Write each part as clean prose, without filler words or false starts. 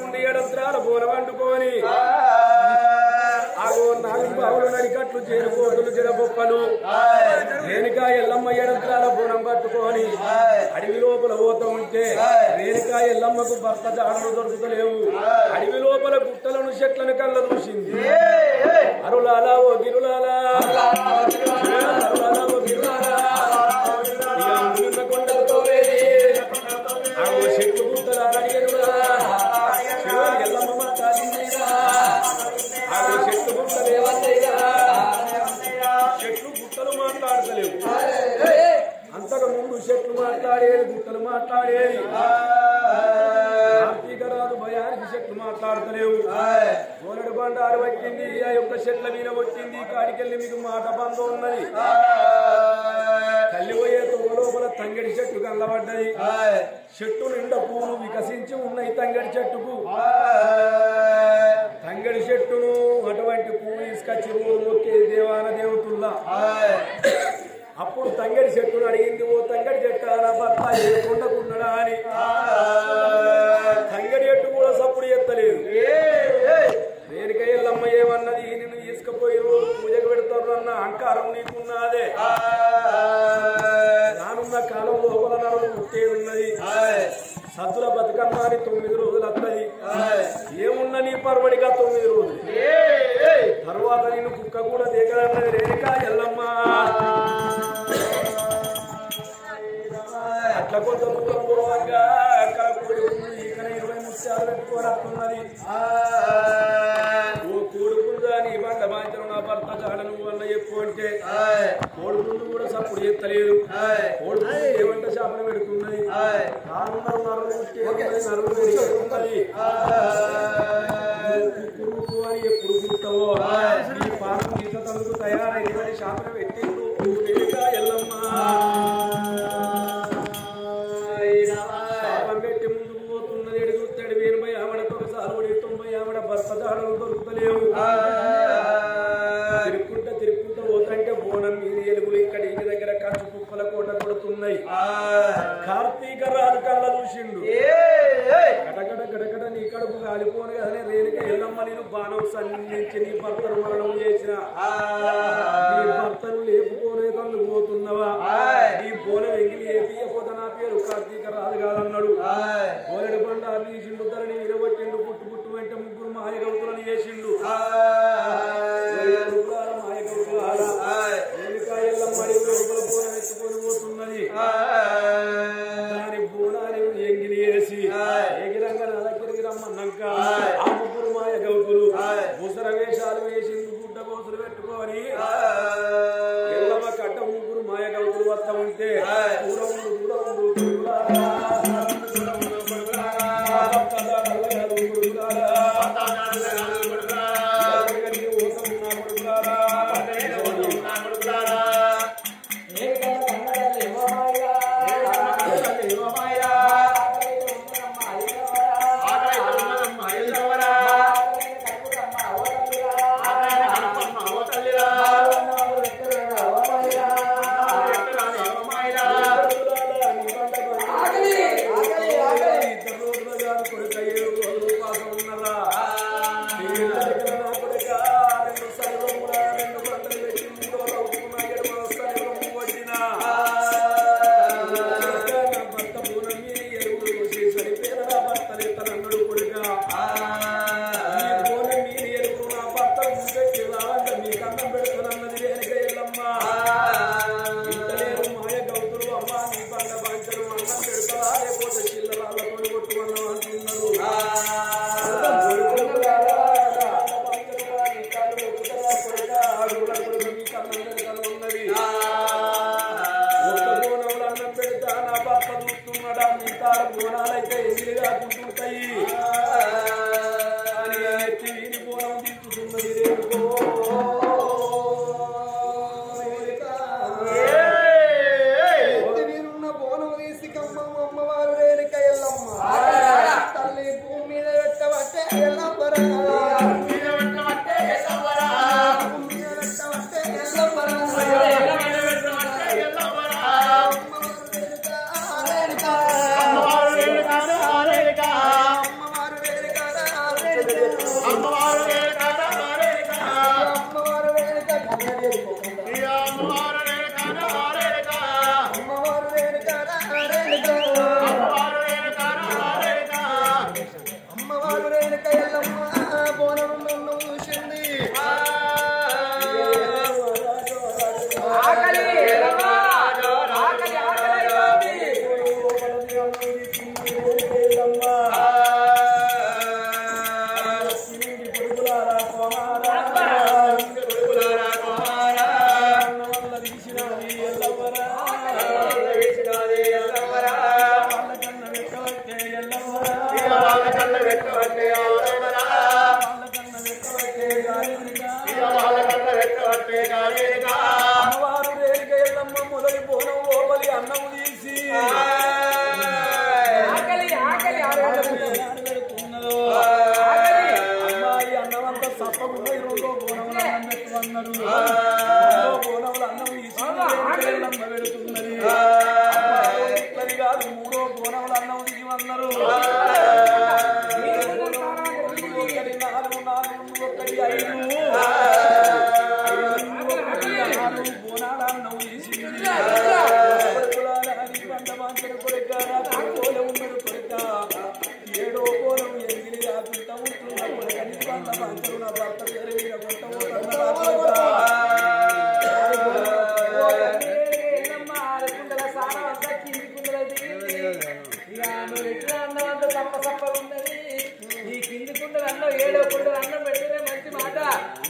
ముందు ఎడంత్రాల బోర వండుకొని ఆగో నాలుగు బావులు నడికట్లు చేరుకోతులు జరబొప్పలు రేణుకా ఎల్లమ్మ ఎడంత్రాల బోనం పట్టుకొని అడవి లోపల పోతూ ఉంటే రేణుకా ఎల్లమ్మకు భర్త జాడలు దొరుకుతలేవు. అడవి లోపల గుట్టలను చెట్లను కళ్ళ చూసింది. అరులాలా ఓ గిరులాలా అరులాలా ఓ గిరులాలా కొండలతో చెట్టు గుట్టలారా ఎల్లమ్మ మాట్లాడిందిగా చెట్టు గుట్టలు ఏమన్నాయిగా చెట్లు గుట్టలు మాట్లాడతలేవు. అంతకు ముందు చెట్లు మాట్లాడేది గుట్టలు మాట్లాడేది. కార్తీకరాజు భయానికి చెట్లు మాట్లాడతలేవు. కోరడు బండారు వచ్చింది ఆ యొక్క చెట్ల మీద వచ్చింది. కాడికెళ్ళి మీకు మాట బంధం ఉన్నది. కల్లిపోయే లోపల తంగడి చెట్టు కళ్ళబడ్డది. చెట్టు నిండా పూలు వికసించి ఉన్నాయి. తంగడి చెట్టుకు తంగడి చెట్టును అటువంటి పువ్వు తీసుకొచ్చి మొక్కే దేవాన దేవతుల్లా. అప్పుడు తంగడి చెట్టును అడిగింది, ఓ తంగడి చెట్టు నా భర్త కొండకున్నాడా అని. తంగడి చెట్టు కూడా సప్పుడు ఎత్తలేదు. రేణుకా ఎల్లమ్మ ఏమన్నది, నిన్ను తీసుకుపోయి రోజు పూజకు పెడతారు అన్న అహంకారం నీకున్నదే. రానున్న కాలం లోపల నరులు పుట్టే ఉన్నది. సద్దుల బతుకమ్మ అని 9 రోజులు వస్తుంది. ఏమున్న నీ పర్వడిగా 9 రోజులు తర్వాత నేను కుక్క కూడా దిగలన్నది రేణుకా ఎల్లమ్మ. అట్లా కొంత దూరం పోవంగా అక్కడ కోడి ఇక్కడ 20 ముత్యాలు పెట్టుకొని వస్తున్నది. ఓ కోడుకుందా నీ బండ బాధ్యత నా భర్త చాడ నువ్వు అన్న చెప్పు అంటే కోడుకుందు కూడా సప్పుడు ఎత్తలేదు. కోడుకుందు ఏమంటే శాపన పెడుతున్నది. కురుకు అని ఎప్పుడు గుర్తావో నీ పానం గీత తనకు తయారైందని శాపన పెట్టిండు రేణుకా ఎల్లమ్మ. శాపం పెట్టి ముందుకు పోతున్నది. ఎడుగుతాడు 80 ఆవిడతో ఒకసారి 90 ఆవిడ భర్త జాడలు దొరుకుతలేవు. తిరుక్కుంటా పోతంటే బోనం మీద ఎలుగులు ఇక్కడ ఇంటి దగ్గర కంచు కుప్పల కోట కొడుతున్నాయి. కార్తీక రాజు కళ్ళ చూసిండు. గడగడ గడగడ నీ కడుపు కాలిపోను కదనే రేణుకా ఎల్లమ్మ, నేను బాణం సంధించి నీ భర్తను మరణం చేసిన నీ భర్తను లేపుకోనే కళ్ళు పోతున్నవా? నీ బోన వెంగిలి ఏపియపోతే నా పేరు కార్తీక రాజు కాదన్నాడు. బోలెడు బండ తీసిండు, ధరని విరవచ్చిండు. పుట్టు పుట్టు వెంట 3 మాయగౌతులను చేసిండు. రేణుకా ఎల్లమ్మ లోపల బోనం ఎత్తుకొని పోతున్నది. దాని బోనాన్ని ఎంగిలి వేసి ఎగిరంగా నా దగ్గరికి రమ్మన్నాక ఆ 3 మాయ గౌతులు ముసర వేషాలు వేసిండు. గుడ్డ గోతులు పెట్టుకొని ఎల్లమ్మ కట్ట 3 మాయ గౌతులు వస్తా ఉంటే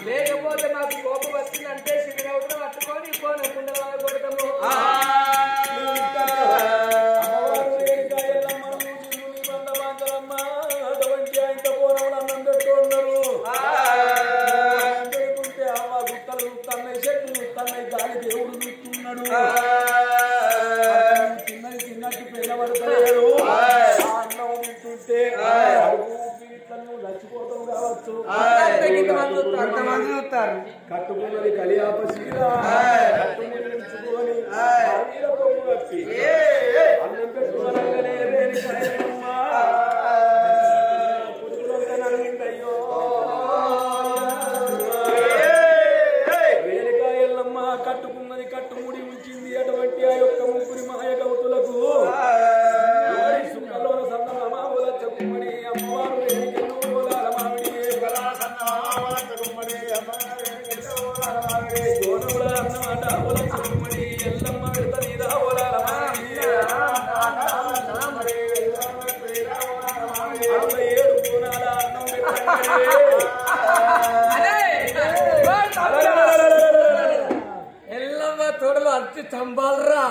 లేకపోతే మాకు కోపం వచ్చిందంటే సిగ్గునవుతున్నా పట్టుకొని పోను కుండల కొడతాము. తిన్నట్టు పిల్లబడతాడు అన్నం తింటుంటే చచ్చిపోతాం కావచ్చు. కట్టుకున్నది కలియాప శీల కట్టుకుని అన్నం పెట్టుకోవాలనే నలిగిందయ్యో రేణికాయల్లమ్మ కట్టుకున్నది కట్టుముడి ఉంచింది. అటువంటి ఆ యొక్క ముగ్గురి మాయ గౌతులకు సుఖలో సన్నమావుల చెప్పుమని అమ్మవారు ఎల్లమ్మ తోడలు అట్టి చంపాలరా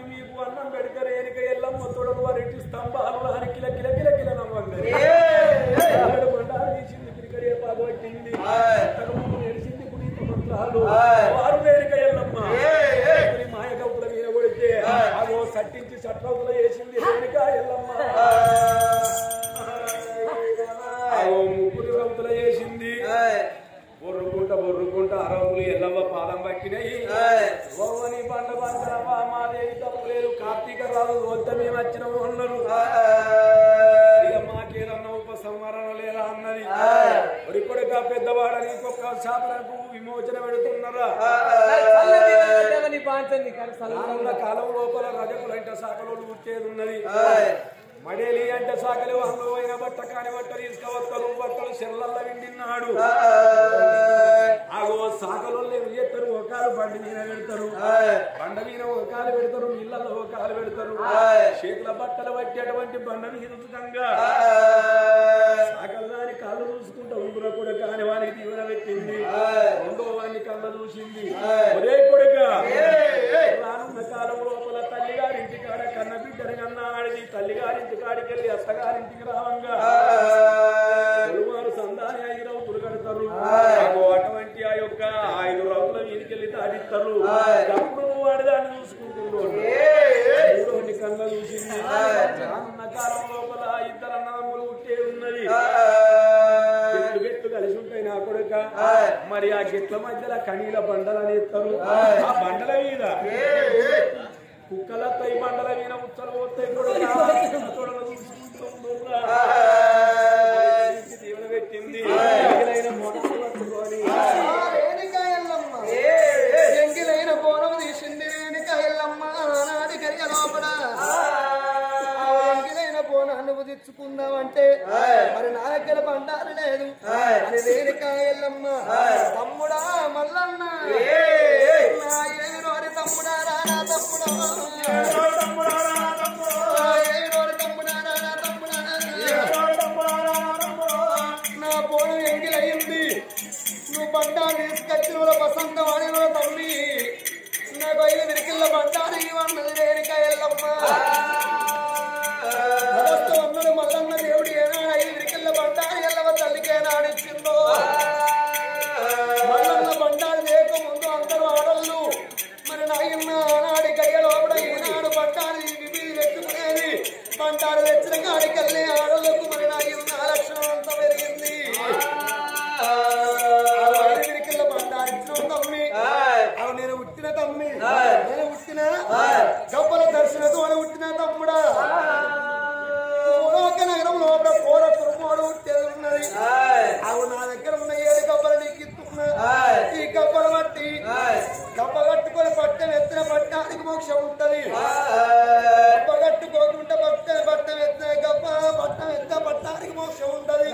మీకు అన్నం పెడతారు ఎనిక ఎల్లమ్మ తోడలు వారి స్తంభాలు అని కిల కిల కిల కిల నమ్మంది తీసింది క్రికెట్ పగొట్టింది నడిచింది కుడి మంత్రాలు వారు ఎనిక ఎల్లమ్మ మాయ గౌతుల మీద కొడితే అదో సట్టించి చట్రవుతులు వేసింది ఎనిక ఎల్లమ్మ ముగ్గురు గౌతుల వేసింది. బొర్రుకుంట అరవులు ఎల్లమ్మ పాదం పట్టినాయి. ఓవని పండ పంచరమ్మా మాదేవి తప్పులేదు కార్తీక రాదు వద్ద మేము వచ్చినాము అన్నారు. ఇక మాకేదన్నా ఉపసంహరణ లేదా అన్నది. ఒడికొడుక పెద్దవాడని ఇంకొక శాపనకు విమోచన పెడుతున్నారా? కాలం లోపల రజకులంట శాఖలో పుట్టేది ఉన్నది. మడేలి అంటే శాఖలు అందులోైన బట్ట కాని బట్ట తీసుకవత్తలు బట్టలు చెర్లల్లో విండిన్నాడు. ఆగో శాఖలో ఎత్తరు ఒకరు బండి మీద పెడతారు, బండ మీద ఒకరు పెడతారు, ఇళ్లలో ఒకరు పెడతారు. చేతుల బట్టలు పట్టేటువంటి బండ మీద ఉచితంగా శాఖలు దాని కాళ్ళు చూసుకుంటూ ఉంటున్న కూడా కాని వానికి దీవెన పెట్టింది. రెండో వాడిని కళ్ళ చూసింది. ఒరే కొడుక రానున్న కాలం లోపల తల్లిగారింటి కాడ కన్న బిడ్డని కన్నా ఆడిది తల్లిగారింటి కాడికి వెళ్ళి అత్తగారింటికి రావంగా సందాని 5 రౌతులు కడతారు. అటువంటి ఆ యొక్క 5 రౌతుల వీధికెళ్ళి దాడిస్తారు. అప్పుడు నువ్వు వాడిదాన్ని చూసుకుంటున్నాడు. కళ్ళ చూసింది. రానున్న కాలం లోపల 2 అన్నదమ్ములు పుట్టే ఉన్నది. గెట్లు కలిసి ఉంటాయి నా కొడుక. మరి ఆ గెట్ల మధ్యలో కనీల బండలు అనేస్తారు. ఆ బండల మీద కుక్కలత్తాయి, బండల మీద ఉచ్చలు పోతాయి. దీవెన పెట్టింది. ఎంగిలైన బోనం తీసింది రేణికాయల్లమ్మ నాది గరియ లోపల. ఎంగిలైన బోనాన్ని తెచ్చుకుందామంటే మరి నా దగ్గర బండారు లేదు అని రేణికాయల్లమ్మ తమ్ముడా మల్లన్న నా ఏరు అని తమ్ముడా రానా తమ్ముడా పంటారు తెచ్చిన కాడికెళ్ళి ఆడలకు మరి నాయి ఉన్న లక్షణం అంతా పెరిగింది కింద పంటారు తమ్మి అవి నేను పుట్టిన తమ్మి నేను పుట్టిన గొప్పల దర్శనతో పుట్టిన తమ్ముడా నగరం లోపల కోర కురుమోడు ఉన్నది అవి నా దగ్గర ఉన్న 7 కప్పలు నీకు ఇస్తున్నా ఈ కప్పలు బట్టి కప్ప కట్టుకొని పట్టం ఎత్తిన పట్టానికి మోక్షం ఉంటది కప్ప కట్టుకోకుండా పట్టం ఎత్తిన కప్ప పట్టం ఎత్త పట్టానికి మోక్షం ఉంటది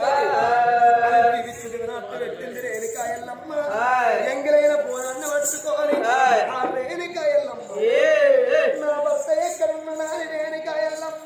పెట్టింది రేణికాయల్లమ్మ ఎంగిలైన పోరాన్ని పట్టుకోని ఆ రేణికాయల్లమ్మ నా భర్త ఎక్కడున్నా రేణికాయల్లమ్మ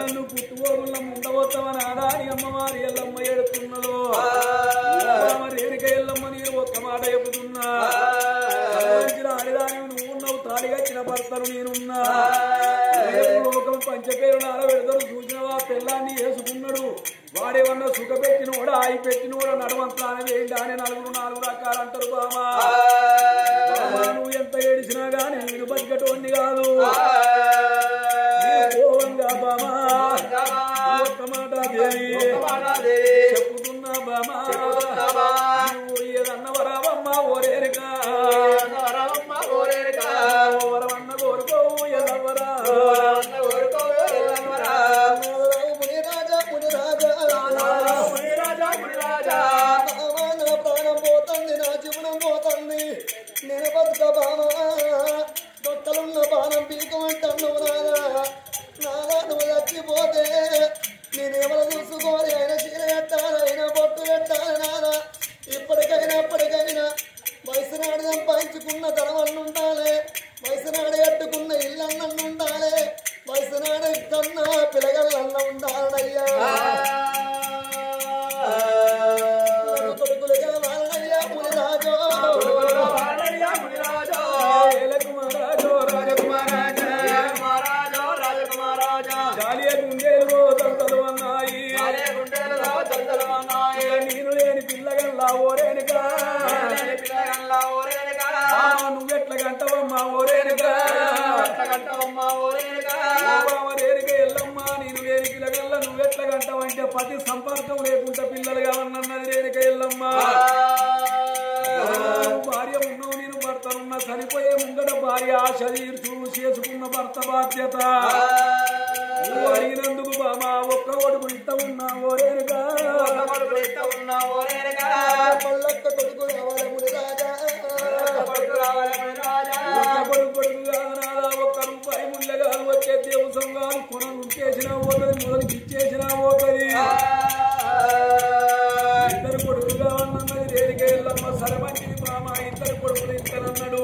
నన్ను పుట్టుకోగుళ్ళ ఉండవచ్చమని ఆదాని అమ్మవారి ఎల్లమ్మ ఏడుతున్నదో రేణుక ఎల్లమ్మ నేను ఒక్క మాట చెబుతున్నా ఆడిదాని నువ్వు ఉన్నావు తాడిగచ్చిన భర్తలు నేనున్నా లోకం పంచపేరులు ఆడబెడతారు చూసినవా పిల్లాన్ని వేసుకున్నాడు వాడేమన్నా సుఖ పెట్టినోడా ఆయి పెట్టినోడా నడవంతానే వేయండి అని 4 రకాలు అంటారు బామా నువ్వు ఎంత ఏడిచినా గాని నేను బతికటోన్ని కాదు బామా ఒక్క మాట చెప్పుతున్నా బామా నువ్వు ఏదన్నవరావమ్మ ఓరేరుగా వరవన్న కోరుకోవు ఎల్లవరా ప్రాణం పోతుంది నా జీవనం పోతుంది నేను బతుక బామా దొక్కలున్న బాణం పీకమంటున్నావు నాదా నువ్వు చచ్చిపోతే నేనేమో చూసుకోవాలి ఆయన చీర పెట్టాలి ఆయన బొట్టు పెట్టాలి నాదా ఇప్పటికైనా కట్టుకున్న తలవన్నుండాలి వయసునాడు కట్టుకున్న ఇల్లన్నుండాలి వయసునాడు కన్నా పిల్లగల్లన్న ఉండాలయ్యా కొడుకులు కావాలయ్యా మునిరాజో నేను లేని పిల్లగల్లా ఓరేనుగా నువ్వెట్ల గంటవమ్మా ఓరేనుగా ఎల్లమ్మా నేను లేని పిల్లగల్లా నువ్వెట్ల గంటవంటే పతి సంపర్కం లేకుండా పిల్లలుగా ఉన్నది రేణుక ఎల్లమ్మా భార్య ఉన్నావు నేను భర్తనున్నా చనిపోయే ముంగట భార్య శరీరం చేసుకున్న భర్త బాధ్యత నువ్వు అడిగినందుకు బామా ఒక్క కొడుకు ఇంత ఉన్నా ఓరేనుగా పల్లక్క కొడుకు రావాలి మునిరాజా కొడుకు కాదనాదా ఒక్క రూపాయి ముళ్ళగా వచ్చే దేవసం కాదు కొనం ఉంచేసినా పోతుంది మొదలుకి ఇచ్చేసినా పోతుంది ఇద్దరు కొడుకు కావాలన్నది రేణుక ఎల్లమ్మ సరమంచిది బామ ఇద్దరు కొడుకులు ఇస్తానన్నాడు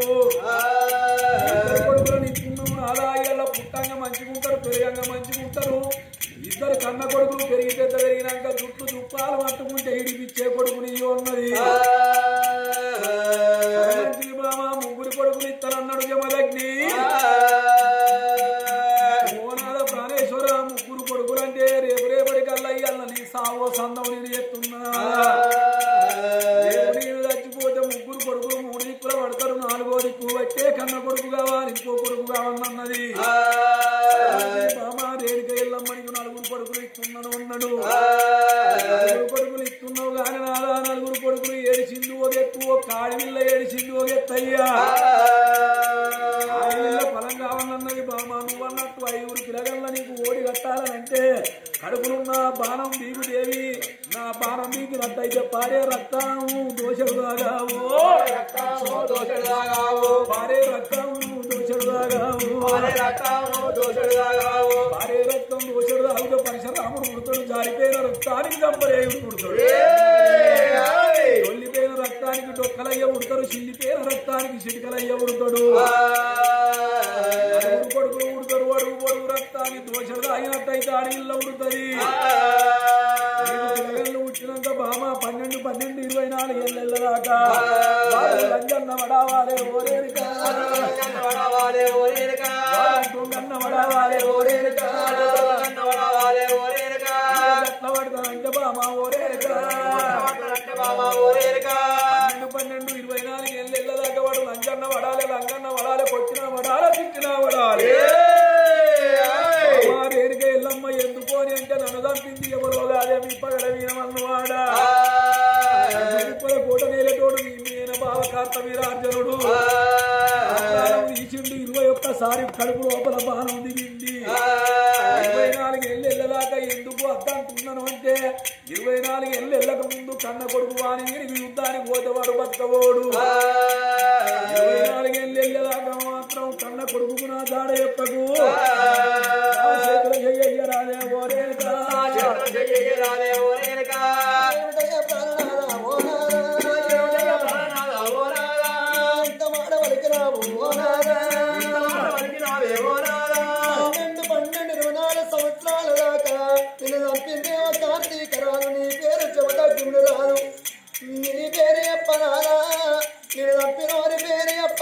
ఇద్దరు కొడుకులను ఇస్తున్నాము ఆదాయాల పుట్టంగా మంచిగుంటారు పెరగంగా మంచిగుంటారు ఇద్దరు కన్న కొడుకులు పెరిగి పెద్ద పెరిగినాక జుట్టు దుప్పాలు పట్టుకుంటే ఇడిపిచ్చే కొడుకుని ఉన్నది బామ ముగ్గురు కొడుకులు ఇస్తానన్నాడు జమదగ్ని ఓనాద ప్రాణేశ్వర ముగ్గురు కొడుకులు అంటే రేపు రేపటి కల్లా ఇయ్యాల నీ సావో సందం నేను చెప్తున్నా రేపు నేను చచ్చిపోతే ముగ్గురు కొడుకులు మూడు దిక్కులు పడతారు నాలుగో దిక్కు వచ్చే కన్న కొడుకు కావాలి ఇంకో కొడుకు కావాలన్నది బామ రేణుక ఎల్లమ్మనికి నలుగురు కొడుకులు ఇస్తున్నాను అన్నాడు నలుగురు కొడుకులు ఇస్తున్నావు కానీ నాదా నలుగురు కొడుకులు ఏడిచింది ఒక ఎత్తు ఓ కాడివిల్ల ఏడిచింది ఒక ఎత్తయ్యా కాడివిల్ల ఫలం కావాలన్నది బామ నువ్వన్నట్టు ఐదుగురు పిల్లగల్ల నీకు ఓడి కట్టాలనంటే కడుపులున్న బాణం బీగు దేవి నా బాణం బీకి రద్దయితే పారే రక్తము దోషడు దాగావు పారే రక్తము దోషడు దాగావు పారే రక్తం దోషడు దాగుతో పరశురాముడు పుడతాడు జారిపోయిన రక్తానికి చంపలేయుడు పుడతాడు తొల్లిపోయిన రక్తానికి డొక్కలయ్య ఉడతాడు చిల్లిపోయిన రక్తానికి చిటికలయ్య ఉడతాడు అడుగు కొడుకులు ఉడతాడు అడుగు పొడుగు రక్తానికి దోషడు తాగినట్టయితే అడవిల్లో ఉడుతుంది పిల్లగళ్ళు వచ్చినాక బామ 12, 24 ఏళ్ళదాకా లంజన్న వడావాలే ఓరేరిక గన్న వడావాలే ఓరేరిక ఎట్లా పడతానంటే బామ ఓరేరిక 12, 24 ఏళ్ళదాకా వాడు లంజన్న వడాలి కొట్టినా వడాలి తిట్టినా వడాలి రేణుక ఎల్లమ్మ ఎందుకు అని అంటే నన్ను తప్పింది ఎవరో అదే విప్పగడ వీరమన్నవాడా కోట నేలతోడు మీన బావ కార్త వీరార్జనుడు తీసిండు 21 కడుపు లోపల బాణం దిగింది 24 ఏళ్ళు వెళ్ళదాకా ఎందుకు అద్దంటున్నాను అంటే 24 ఏళ్ళు వెళ్ళక ముందు కన్న కొడుకు వాని యుద్ధానికి పోతే వాడు బతకబోడు 24 ఏళ్ళు వెళ్ళదాకా మాత్రం కన్న కొడుకు నా దాడ చెప్పకు చెయ్యరాదే ఓరేనకా సంవత్సరాల దాకా నేను చంపిందేవో కార్తీకరాలు నీ పేరు చెబుతూ రాదు నీ పేరు చెప్పనారా నేను చంపినోరి పేరు చెప్ప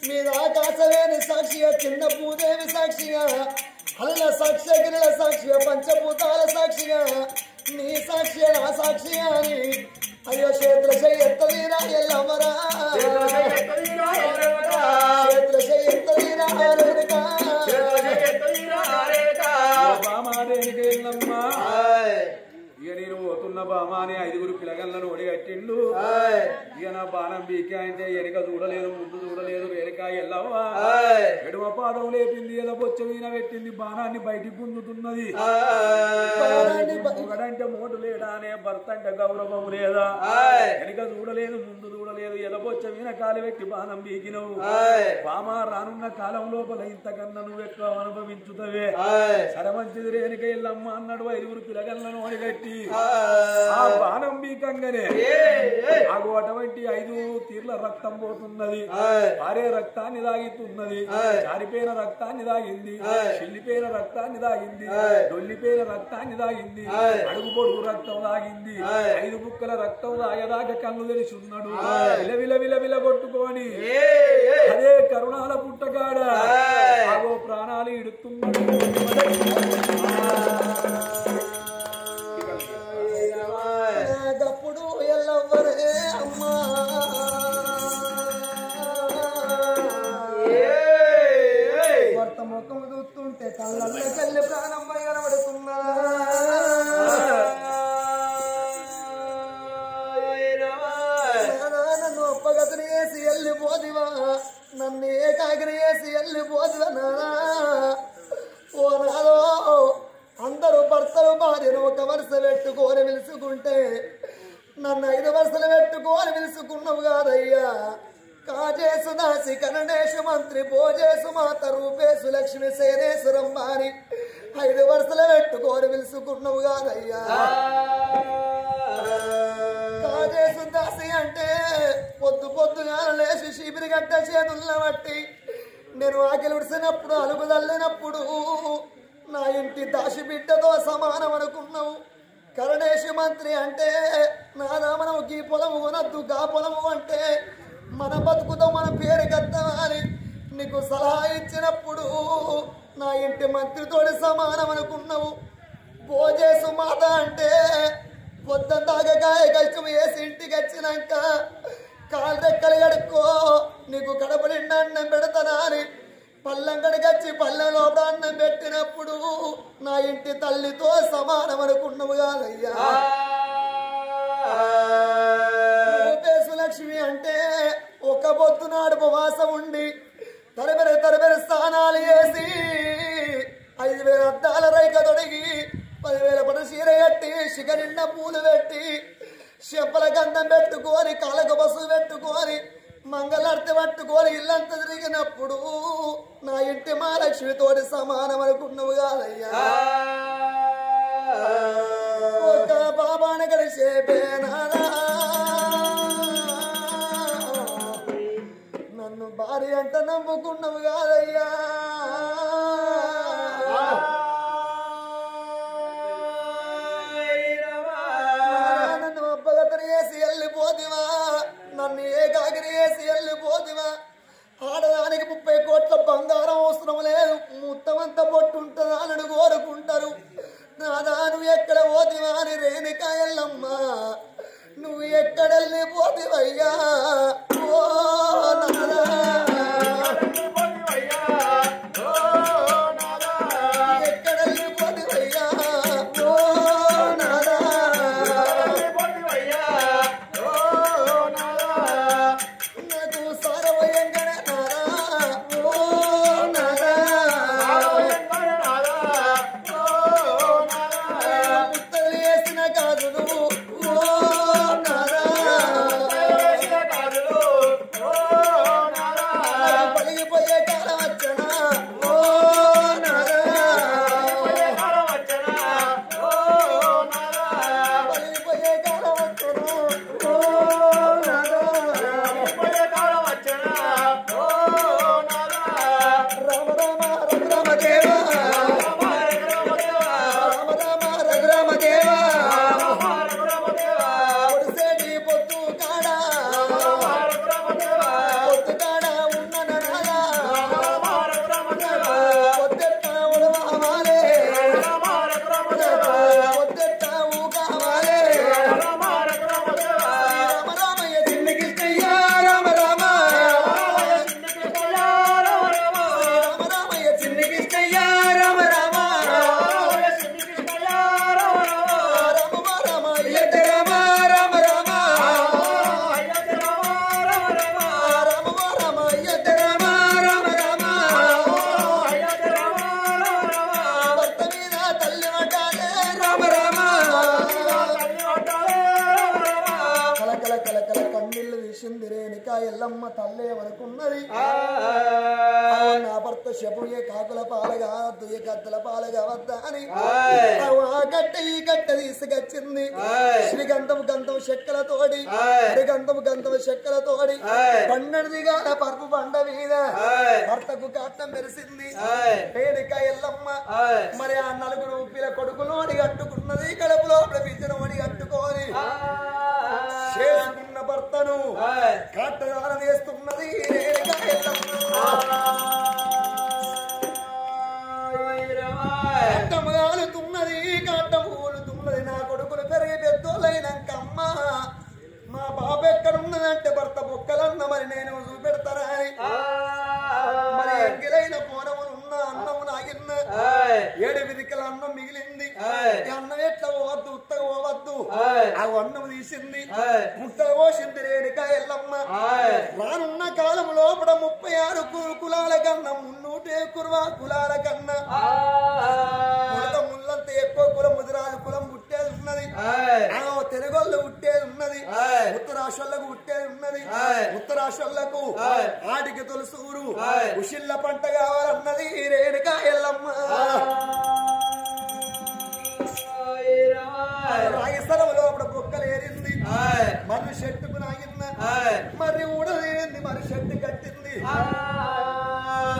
మీద ఆకాశవేణి సాక్షిగా చిన్న భూదేవి సాక్షిగా అల్ల సాక్షి గిరిల సాక్షిగా పంచభూతాల సాక్షిగా నీ సాక్షి నా సాక్షిగా అని అయ్యో క్షేత్ర ఎత్తదీరా ఎల్లమరా క్షేత్ర ఎత్తదీరా ఇక నేను పోతున్న బామ అని 5 పిల్లగలను ఒడిగట్టిండు ఇక నా బాణం బీకే అంటే వెనక చూడలేదు ముందు చూడలేదు రేణుక ఎల్లవ్వా ఎడమ పాదం లేపింది ఎలా బొచ్చ వీణ పెట్టింది బాణాన్ని బయటికి గుంజుతున్నది ఒకడంటే మోటు లేడా అనే భర్త అంటే గౌరవం లేదా వెనక చూడలేదు ముందు చూడలేదు ఎలా బొచ్చ వీణ కాలు పెట్టి బాణం బీకినవు బామ రానున్న కాలం లోపల ఇంతకన్నా నువ్వు ఎక్కువ అనుభవించుతవే సరే మంచిది రేణుక ఎల్లమ్మ అన్నాడు 5 పిల్లగలను ఒడిగట్టి ఆ బాణం బీకంగానే అటువంటి 5 తీర్ల రక్తం పోతున్నది పారే రక్తాన్ని తాగితున్నది జారిపోయిన రక్తాన్ని తాగింది చెల్లిపోయిన రక్తాన్ని తాగింది డొల్లిపోయిన రక్తాన్ని తాగింది అడుగు పొడుగు రక్తం తాగింది 5 బుక్కల రక్తం తాగదాకా కళ్ళు తెరిచి ఉన్నాడు విల విల విల కొట్టుకొని అదే కరుణాల పుట్టగాడ ఆగో ప్రాణాలు ఇడుతున్నాడు గప్పుడు ఎల్లవరే అమ్మా భర్త ముఖం చూస్తుంటే కళ్ళల్లో చెల్లి ప్రాణమై కనబడుతున్నా నన్ను ఒప్పగతిని వేసి వెళ్ళిపోదివా నన్ను ఏకాగ్రి వేసి వెళ్ళిపోదివా నానా ఓ నాదో అందరూ భర్తలు భార్యను ఒక వరుస పెట్టుకొని పిలుచుకుంటే నన్ను 5 వరుసలు పెట్టుకొని పిలుచుకున్నావు కాదయ్యా కాజేసు దాసి కరణేశు మంత్రి భోజేసు మాత రూపేశు లక్ష్మి సేనేశ్వరం బారి 5 వరుసలు పెట్టుకొని పిలుచుకున్నావు కాదయ్యా కాజేసు దాసి అంటే పొద్దుగా లేచి శిబిరి గట్ట చేతుల్లో బట్టి నేను ఆకలి ఉడిసినప్పుడు అలుగు తల్లినప్పుడు నా ఇంటి దాసి బిడ్డతో సమానం అనుకున్నావు కరణేశి మంత్రి అంటే నాదా మనము ఈ పొలము కొనద్దు గా పొలము అంటే మన బతుకుతో మన పేరు కద్దామని నీకు సలహా ఇచ్చినప్పుడు నా ఇంటి మంత్రితోటి సమానం అనుకున్నావు భోజేసు మాత అంటే పొద్దంతాగా గాయ కష్టం వేసి ఇంటికి వచ్చినాక కాలు రెక్కలు కడుక్కో నీకు కడప నిండా అన్నం పెడతానా అని పళ్ళం కడిగచ్చి పళ్ళెంలో అన్నం పెట్టినప్పుడు నా ఇంటి తల్లితో సమానం అనుకున్నావు కాదయ్యా రూపేశు లక్ష్మి అంటే ఒక పొద్దునాడు ఉపవాసం ఉండి తరబెరి స్నానాలు చేసి 5,000 అద్దాల రైక తొడిగి 10,000 పట్టు చీర కట్టి శిఖ నిండా పూలు పెట్టి చెప్పుల గంధం పెట్టుకొని కాళ్ళకు బస్సు పెట్టుకొని మంగళార్తి పట్టుకొని ఇల్లంతా తిరిగినప్పుడు నా ఇంటి మహాలక్ష్మితోటి సమానం అనుకున్నావు కాదయ్యా ఒక బాబాను కలిసే పేనారా నన్ను భార్య అంట నమ్ముకున్నావు కాదయ్యా నన్ను అబ్బగతని వేసి వెళ్ళిపోతివా నన్ను ఏకాగిరి వేసి వెళ్ళిపోతివా ఆడదానికి 30 కోట్ల బంగారం అవసరం లేదు మొత్తమంతా పొట్టుంటుందా అని కోరుకుంటారు నాదా నువ్వు ఎక్కడ పోతివా అని రేణుకా ఎల్లమ్మ నువ్వు ఎక్కడ వెళ్ళిపోతివయ్యా ఓ నాదా ఎక్కడ వెళ్ళిపోతివయ్యా ఓ నాదా నాకు సారవయంగానే నాదా ఓ నాదా పుత్తలు వేసిన కాదులు ఓ నాదా రేణుక ఎల్లమ్మ తల్లే అనుకున్నది నా భర్త శపుయే కాకుల పాలగా దుయ్య గద్దల పాలగా వద్దా అని ఆ గట్ట ఈ గట్ట తీసుకొచ్చింది శ్రీగంధం గంధం చెక్కలతోడి గంధం చెక్కలతోడి పండడిదిగా పరుపు బండ మీద భర్తకు కాటం మెరిసింది రేణుక ఎల్లమ్మ మరి ఆ నలుగురు పిల్ల కొడుకులు అని కట్టుకున్నది కడుపులో బిడ్డను అని కట్టుకోని చేసుకున్న భర్తను కాటగాల వేస్తున్నది రేణుక ఎల్లమ్మ కాటముగాలుతున్నది కాటం ఊలుతున్నది నా కొడుకులు పెరిగి పెద్దోళ్ళైనాకమ్మ మా బాబు ఎక్కడున్నదంటే భర్త బొక్కలన్న మరి నేను చూపెడతారా అని మరి ఎంగిలైన పోనములు ఉన్న అన్నము నాగిన్న 7 విధికల అన్నం మిగిలింది అన్నం ఎట్లా పోవద్దు ఉత్తగా పోవద్దు ఆ అన్నం తీసింది ముట్టలు పోసింది రేణుక ఎల్లమ్మ రానున్న కాలం లోపల 36 కులాల కన్నా 300 కులాల కన్నా ముళ్ళంత ఎక్కువ కులం ముదిరాజు కులం పుట్టేది ఉన్నది తెలుగోళ్ళు పుట్టేది ఉన్నది ఉత్తరాశోళ్లకు పుట్టేది ఉన్నది ఉత్తరాశోళ్లకు ఆడికి తొలుసూరు ఉషిళ్ళ పంట కావాలన్నది రేణుక ఎల్లమ్మ రాగిస్థలం లోపల బొక్కలేరింది మరి చెట్టుకు నాగింద మరి ఊడలేంది మరి చెట్టు కట్టింది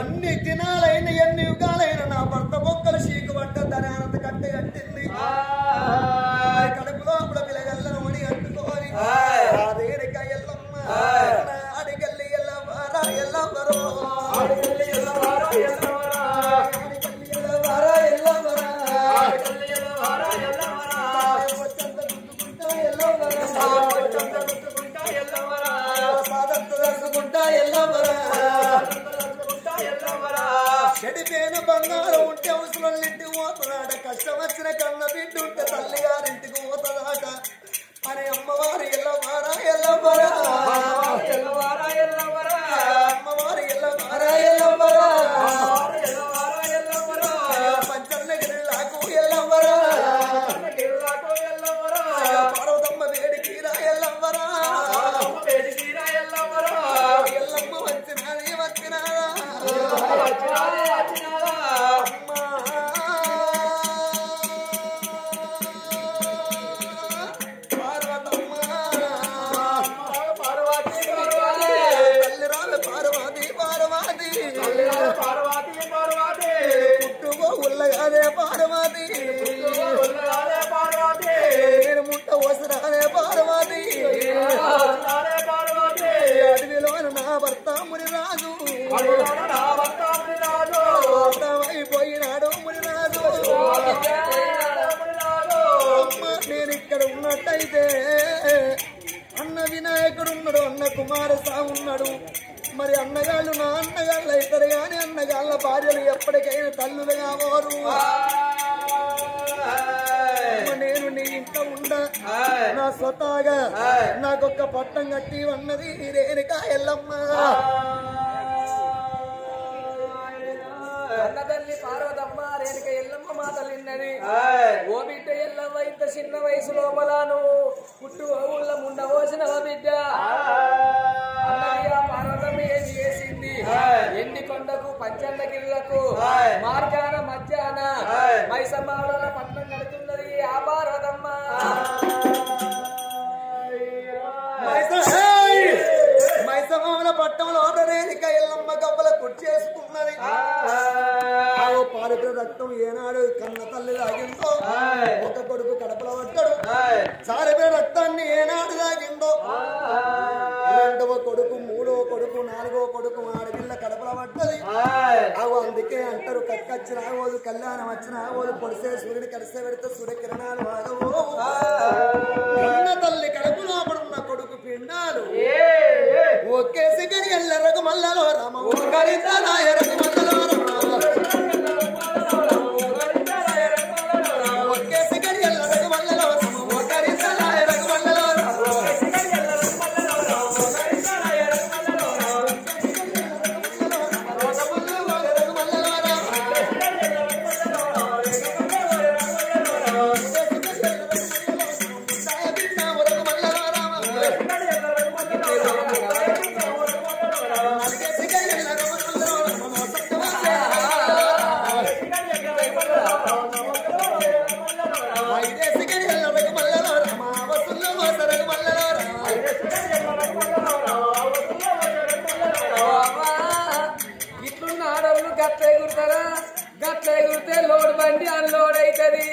ఎన్ని దినాలైన ఎన్ని యుగాలైన నా భర్త బొక్కలు చీకు పట్ట ధనానంత కట్టె కట్టింది కడుపు లోపల పిల్లగల్లను ఒడి కట్టుకోని రేణుక ఎల్లమ్మ అడిగల్లి ఎల్లవారా ఎల్లవరో చెడిపోయిన బంగారం ఉంటే అవసరం ఇంటికి పోతుందాట కష్టం వచ్చిన కన్న బిడ్డ ఉంటే తల్లి గారింటికి పోతుందాట అని అమ్మవారు ఎల్లవారా ఎల్లవరా అమ్మవారు ఎల్లవారా ఎల్లవరా పంచన్నగిరి లాకు ఎల్లవరా పార్వతమ్మ వేడికిరా ఎల్లవరా ఎల్లమ్మ వచ్చినది వచ్చినారా ఉల్లగానే పార్వతి నేను ముట్ట వసరానే పార్వతి అడవిలోన నా భర్త మునిరాజు అయిపోయినాడు మునిరాజు నేను ఇక్కడ ఉన్నట్టయితే అన్న వినాయకుడు ఉన్నాడు అన్న కుమారస్వామి ఉన్నాడు మరి అన్నగాళ్ళు నా అన్నగాళ్ళు అవుతారు కానీ అన్నగాళ్ళ భార్యలు ఎప్పటికైనా తల్లులు కావారు నేను నీ ఇంట్లో ఉండ నా స్వతహాగా నాకొక్క పట్టం కట్టి ఉన్నది రేణుక ఎల్లమ్మ అన్న తల్లి పార్వతమ్మ రేణుక ఎల్లమ్మ మా తల్లిన్నది ఓ బిడ్డ ఎల్లమ్మ ఇంత చిన్న వయసు లోపల నువ్వు పుట్టు ఊళ్ళ ముండవోసిన బిడ్డ పార్వతమ్మ ఏం చేసింది ఎండి కొండకు పంచన్నగిళ్ళకు మార్గాన మధ్యాహ్న మైసమ్మాడ పట్నం కడుతున్నది ఆ పార్వతమ్మ మైసమ్మ పట్టంలో రేణుక ఎల్లమ్మ గవ్వల కుర్చేసుకున్నది పారుకుల రక్తం ఏనాడు కన్న తల్లి తాగిందో ఒక కొడుకు కడపలో పట్టాడు చారిపోయిన రక్తాన్ని ఏనాడు తాగిందో 2వ కొడుకు 3వ కొడుకు 4వ కొడుకు ఆడపిల్ల కడపలో పట్టది అందుకే అంటారు కక్కచ్చిన ఆగోదు కళ్యాణం వచ్చిన ఆగోదు పొడిసే సూర్యుని కలిసే పెడితే సూర్యకిరణాలు ఆగవు కన్న తల్లి కడపలో పడున్న కొడుకు పిండాలు ఒకేసి గడి ఎల్లరకు మల్లలో రామ ఒక్కరిద్దరాయరకు మల్లలో ఒకేసి గడి ఎల్లరకు మల్లలో రామ ఒక్కరిద్దరాయరకు మల్లలో ఎగురుతారా గట్ల ఎగురితే లోడ్ బండి అన్లోడ్ అవుతుంది.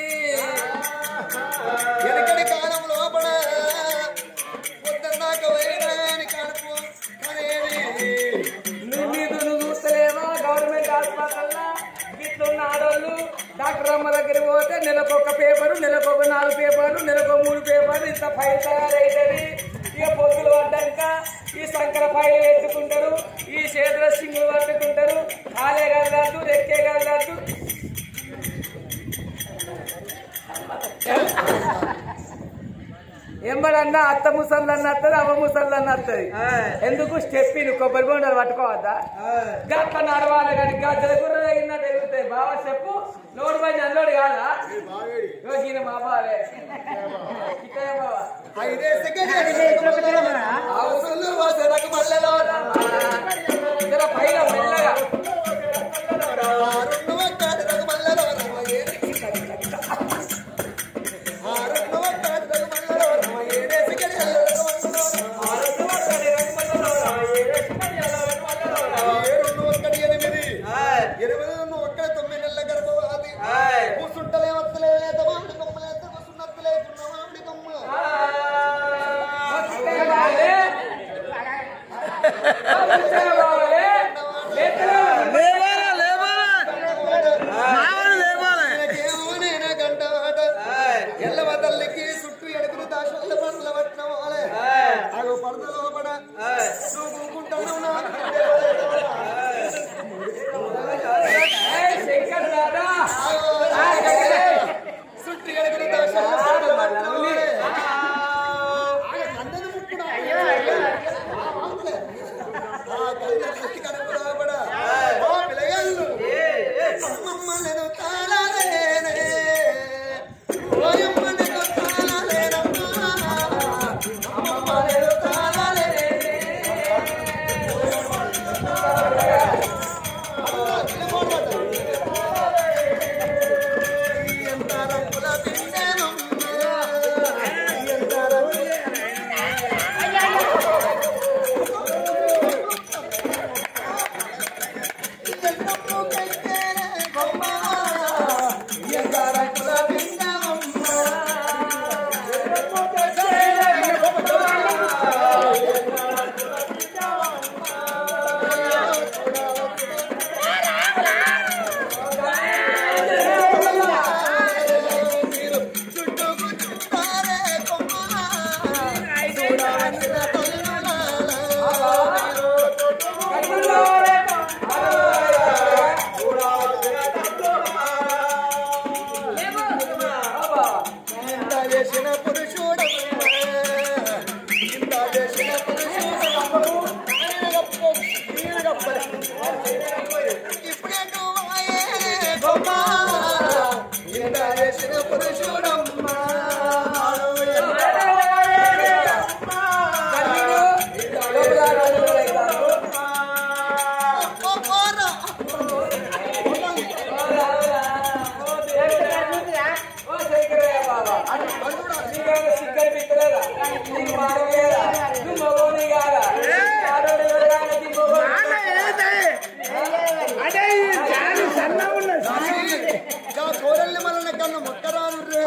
వెనకటి కాలం లోపల పొద్దున్నాక వైరాని కడుపు నువ్వు చూస్తలేవా గవర్నమెంట్ హాస్పిటల్లో గిట్లున్న ఆడవాళ్ళు డాక్టర్ అమ్మ దగ్గర పోతే నెలకొక పేపరు, నెలకొక 4 పేపర్లు, నెలకు 3 పేపర్లు, ఇంత ఫైల్ తయారైతుంది. ఇక పొద్దులు పడ్డాక ఈ సంకర ఫైల్ ఎత్తుకుంటారు, ఈ చేతుల సింగులు పట్టుకుంటారు. కాలే కదలద్దు, రెక్కే కదలద్దు. ఎంబడన్నా అత్త ముసళ్ళు అన్న వస్తుంది, అవ్వ ముసళ్ళు అన్న వస్తుంది. ఎందుకు స్టెప్పిను కొబ్బరి బొండాలు పట్టుకోవద్దా? గట్ల నడవాలి కానీ గద్దల గుర్ర తగినట్టు ఎగురుతాయి. బాబా చెప్పు, లోడ్ బండి అల్లోడు కాదా? ఈయన మా బావే బాబా పైన మెల్లగా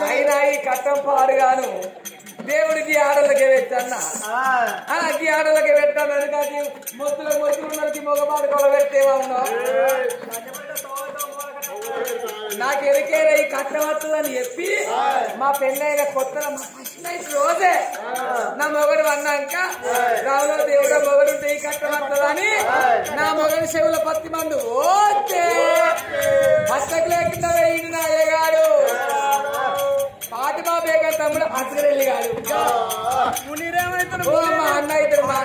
అయినా ఈ కట్టం పాడుగాను దేవుడికి ఆడలకే పెట్టన్నా ఈ ఆడలకే పెట్టాను. ఎందుకంటే మొత్తులు ఉన్నకి మగపాడు కొలబెట్టేవా ఉన్నావు. నాకు ఎరికేరా ఈ కట్టం వస్తుందని చెప్పి మా పెళ్ళైన కొత్తలో మా ఫస్ట్ నైట్ రోజే నా మొగడు అన్నాక రావులో దేవుడు మొగడు ఈ కట్టం వస్తుందని నా మొగడి చెవుల 10 మంది ఓకే హస్తకు లేకుండా వేయండి నా అయ్యగాడు పాటిమా బేగ తమ్ముడు అసరెల్లి గాడు మా అన్న ఇద్దరు మా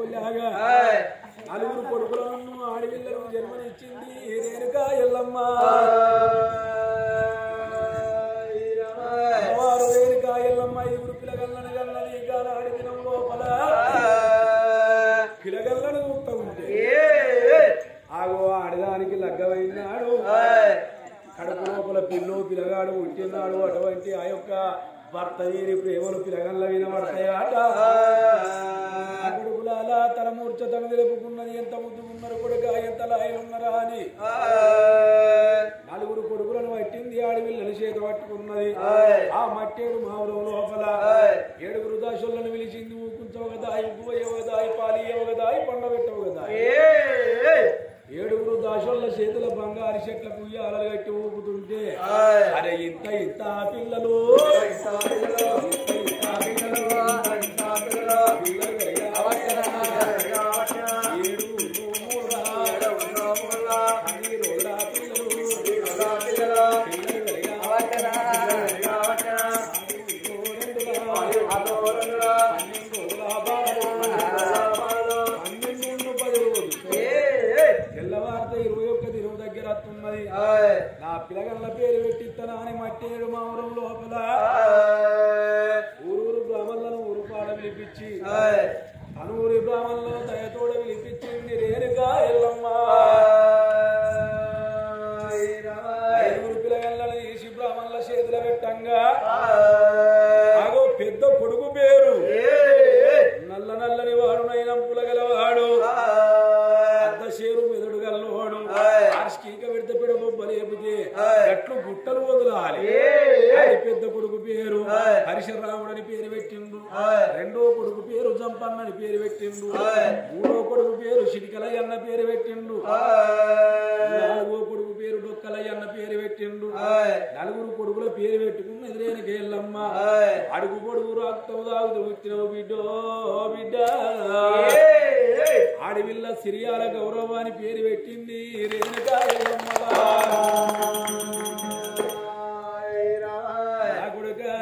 కోల్లాగా నలుగురు కొడుకులను ఆడపిల్లకు జన్మనిచ్చింది రేణుకా ఎల్లమ్మ వారు రేణుకా ఎల్లమ్మ ఐదుగురు పిలగల్లను గల్లది గానాడి దినం లోపల పిలగల్లను చూస్తూ ఉంటే ఆగో ఆడదానికి లగ్గమైనాడు కడుపు లోపల పిల్లు పిలగాడు ఉంటున్నాడు అటువంటి ఆ యొక్క భర్త వీరి ప్రేమలు పిలగల్ల వినబడతాయట కొడుకులాలా తన మూర్ఛ తను తెలుపుకున్నది ఎంత ముద్దుకున్నారు కొడుక ఎంత లాయలున్నారా అని నలుగురు కొడుకులను పట్టింది ఆడవిల్లని చేత పట్టుకున్నది ఆ మట్టేడు మావురం లోపల ఏడుగురు దాసులను పిలిచింది ఊకుంచవు కదా ఇవ్వవు కదా పాలియవు కదా పండబెట్టవు కదా ఏడుగురు దాసుల చేతుల బంగారు చెట్లకు ఉయ్యాలలు కట్టి ఊపుతుంటే అరే ఇంత ఇంత పిల్లలు నా పిల్లగల్ల పేరు పెట్టిస్తానా అని మట్టేడు మామూలు లోపల ఊరూరు బ్రాహ్మణులను ఊరుపాడ పిలిపించి అనూరి బ్రాహ్మణులను దయతోడ పిలిపించింది రేణుకా ఎల్లమ్మ ఐదుగురు పిల్లగల్లను తీసి బ్రాహ్మణుల చేతుల పెట్టంగా ఆగో పెద్ద కొడుకు పేరు నల్ల నల్లని వాడు నైనంపుల గలవాడు అద్దశేరు మెదడు గల్లవాడు ఆర్షిక విడత పెడ బొబ్బలేపితే గట్లు గుట్టలు వదలాలి పెద్ద కొడుకు పేరు హరిశరాముడు అని పేరు పెట్టిండు రెండో కొడుకు పేరు జంపన్న అని పేరు పెట్టిండు మూడో కొడుకు పేరు చిటికలయ్య అన్న పేరు పెట్టిండు నాలుగో కొడుకు పేరు డొక్కలయ్య అన్న పేరు పెట్టిండు నలుగురు కొడుకుల పేరు పెట్టుకున్న ఎదురేనకి ఎల్లమ్మ అడుగు కొడుకు రక్తం తాగుతూ పుట్టినవు బిడ్డో బిడ్డ ఆడవిల్ల సిరియాల గౌరవాన్ని పేరు పెట్టింది రేణుకా ఎల్లమ్మ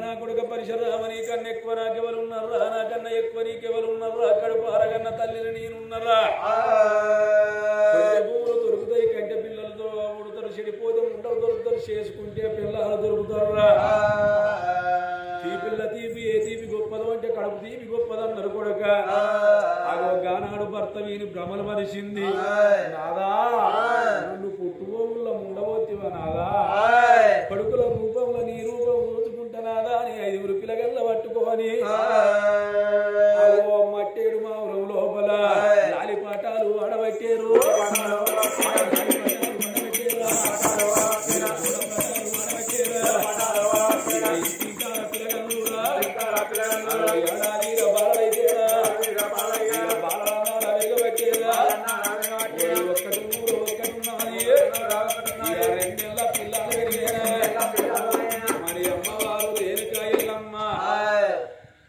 నా కొడుక పరిశరామని కన్నా ఎక్కువ నాకెవరున్నారా నాకన్నా ఎక్కువ నీకెవరున్నారా అక్కడ పారగన్న తల్లిని నేనున్నారా భూములు దొరుకుతాయి కంటే పిల్లలతో ఉడతారు చెడిపోతే ఉండవు దొరుకుతారు చేసుకుంటే పిల్లలు దొరుకుతారా తీపిల్ల తీపి ఏ తీపి గొప్పదో అంటే కడుపు తీపి గొప్పదన్నారు కొడుక ఆగో గానాడు భర్త వీని భ్రమలు మనిషింది నాదా నన్ను పుట్టుబోగుల్లో ఉండబోతివా నాదా కొడుకుల రూపంలో నీ రూపం ఊచుకుంటానాదా అని ఐదుగురు పిల్లగల్ల పట్టుకొని మట్టేడు మావురం లోపల లాలిపాటాలు ఆడబట్టారు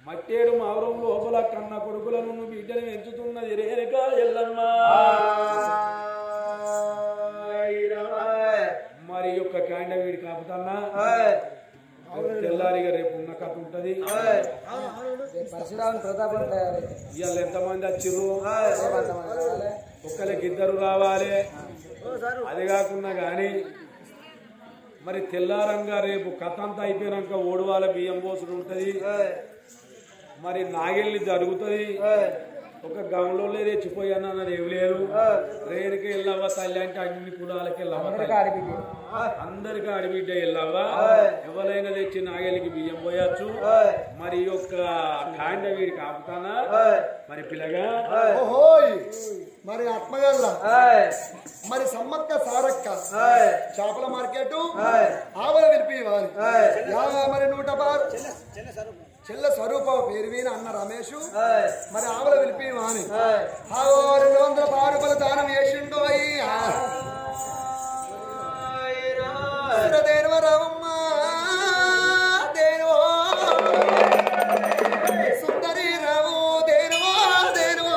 మట్టేడు మావురం లోపల కన్న కొడుకులను బిడ్డను పెంచుతున్నది రేణుకా ఎల్లమ్మ మరి యొక్క కాండ వీడి కాపుతన్నా తెల్లారిగా రేపు ఉన్న కథ ఉంటది ఇవాళ ఎంతమంది వచ్చిర్రు ఒక్కరికి ఇద్దరు రావాలి అది కాకుండా గాని మరి తెల్లారంగా రేపు కథ అంతా అయిపోయినాక ఓడువాల బియ్యం పోసుడు ఉంటది మరి నాగెళ్ళి జరుగుతుంది ఒక గంలో రెచ్చిపోయాను అన్నది ఏమి లేదు రేణుకి వెళ్ళవా తల్లి అంటే అన్ని కులాలకి వెళ్ళవా అందరికి ఆడిబిడ్డ వెళ్ళవా ఎవరైనా తెచ్చి నాగెళ్ళకి బియ్యం పోయచ్చు మరి యొక్క కాండ వీడికి ఆపుతానా మరి పిల్లగా మరి ఆత్మగల్ల మరి సమ్మక్క సారక్క చేపల మార్కెట్ ఆవల విలిపి మరి 106 చెల్ల స్వరూప పేరు వీణ అన్న రమేష్ మరి ఆవల విలిపి వాని 200 రూపాయలు దానం చేసిండు అయ్యా దేవ రామమ్మ దేవో సుందరి రావు దేవో దేవో